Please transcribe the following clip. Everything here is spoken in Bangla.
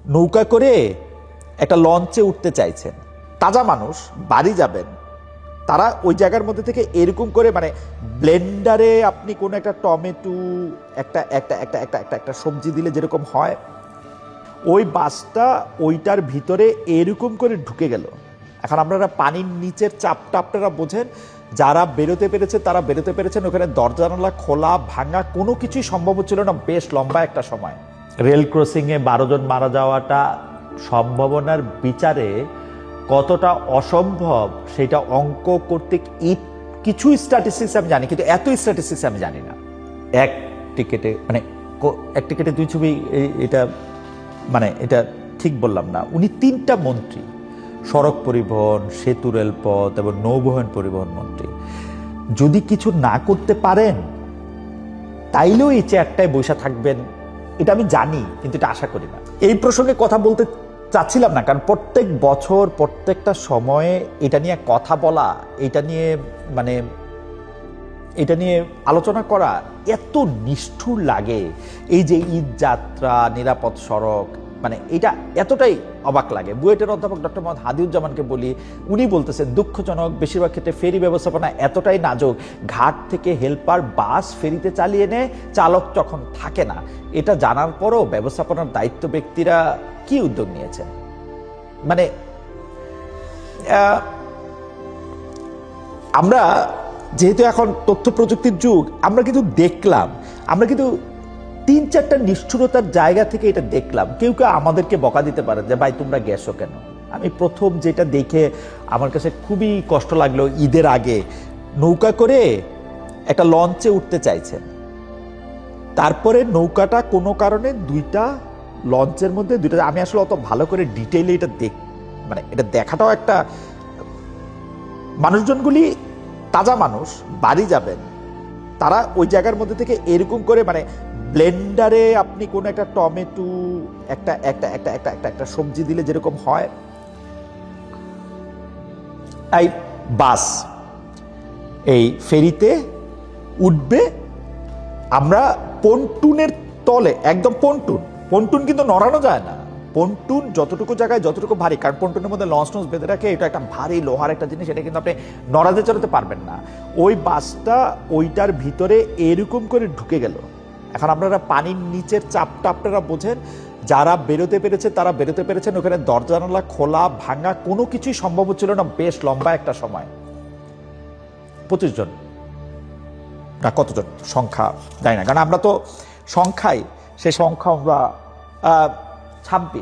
নৌকা করে একটা লঞ্চে উঠতে চাইছেন, তাজা মানুষ, বাড়ি যাবেন, তারা ওই জায়গার মধ্যে থেকে এরকম করে মানে ব্লেন্ডারে আপনি কোনো একটা টমেটো একটা একটা একটা একটা একটা একটা সবজি দিলে যেরকম হয়, ওই বাসটা ওইটার ভিতরে এরকম করে ঢুকে গেল। এখন আপনারা পানির নিচের চাপটা আপনারা বোঝেন, যারা বেরোতে পেরেছে তারা বেরোতে পেরেছেন। ওখানে দরজা জানালা খোলা ভাঙা কোনো কিছুই সম্ভব হচ্ছিল না বেশ লম্বা একটা সময়। রেল ক্রসিংয়ে 12 জন মারা যাওয়াটা সম্ভাবনার বিচারে কতটা অসম্ভব সেটা অঙ্ক করতে কিছু স্ট্যাটিস্টিক্স আমি জানি, কিন্তু এত স্ট্যাটিস্টিক্স আমি জানি না। এক টিকেটে দুই ছবি, এটা মানে এটা ঠিক বললাম না। উনি 3টা মন্ত্রী, সড়ক পরিবহন, সেতু রেলপথ এবং নৌবহন পরিবহন মন্ত্রী, যদি কিছু না করতে পারেন তাইলেও এই চেয়ারটায় বসে থাকবেন, এটা আমি জানি, কিন্তু এটা আশা করি না। এই প্রসঙ্গে কথা বলতে চাচ্ছিলাম না, কারণ প্রত্যেক বছর প্রত্যেকটা সময়ে এটা নিয়ে কথা বলা, এটা নিয়ে আলোচনা করা এত নিষ্ঠুর লাগে। এই যে ঈদ যাত্রা, নিরাপদ সড়ক, মানে এটা এতটাই অবাক লাগে। বুয়েটের অধ্যাপক ডক্টর মোহাম্মদ হাদিউজ্জামানকে বলি, উনি বলতেছেন দুঃখজনক, বেশিরভাগ ক্ষেত্রে ফেরি ব্যবস্থাপনা এতটাই নাজুক, ঘাট থেকে হেল্পার বাস ফেরিতে চালিয়ে নেয়, চালক তখন থাকে না। এটা জানার পরও ব্যবস্থাপনার দায়িত্ব ব্যক্তিরা কি উদ্যোগ নিয়েছেন? মানে আমরা যেহেতু এখন তথ্য প্রযুক্তির যুগ, আমরা কিন্তু 3-4টা নিষ্ঠুরতার জায়গা থেকে এটা দেখলাম। কেউ আমাদেরকে বকা দিতে পারে যে ভাই তোমরা গেছো কেন। আমি প্রথম যেটা দেখে আমার কাছে খুবই কষ্ট লাগলো, ঈদের আগে নৌকা করে একটা লঞ্চে উঠতে চাইছেন, তারপরে নৌকাটা কোনো কারণে 2টা লঞ্চের মধ্যে 2টা, আমি আসলে অত ভালো করে ডিটেইলে এটা এটা দেখাটাও একটা, মানুষজনগুলি তাজা মানুষ, বাড়ি যাবেন, তারা ওই জায়গার মধ্যে থেকে এরকম করে মানে ব্লেন্ডারে আপনি কোনো একটা টমেটো একটা একটা একটা একটা একটা একটা সবজি দিলে যেরকম হয়, এই বাস এই ফেরিতে উঠবে। আমরা পন্টুনের তলে, একদম পন্টুন কিন্তু নড়ানো যায় না। পন্টুন যতটুকু জায়গায় যতটুকু ভারী, কারণ পন্টুনের মধ্যে লঞ্চ বেঁধে রাখে, এটা একটা ভারী লোহার একটা জিনিস, এটা কিন্তু আপনি নড়াতে চড়াতে পারবেন না। ওই বাসটা ওইটার ভিতরে এরকম করে ঢুকে গেল। এখন আপনারা পানির নিচের চাপটা আপনারা বোঝেন, যারা বেরোতে পেরেছে তারা বেরোতে পেরেছেন। ওখানে দরজা জানালা খোলা ভাঙা কোনো কিছুই সম্ভব হচ্ছিল না বেশ লম্বা একটা সময়। 25 জন না কতজন সংখ্যা জানি না, কারণ আমরা তো সংখ্যায়, সে সংখ্যা আমরা 26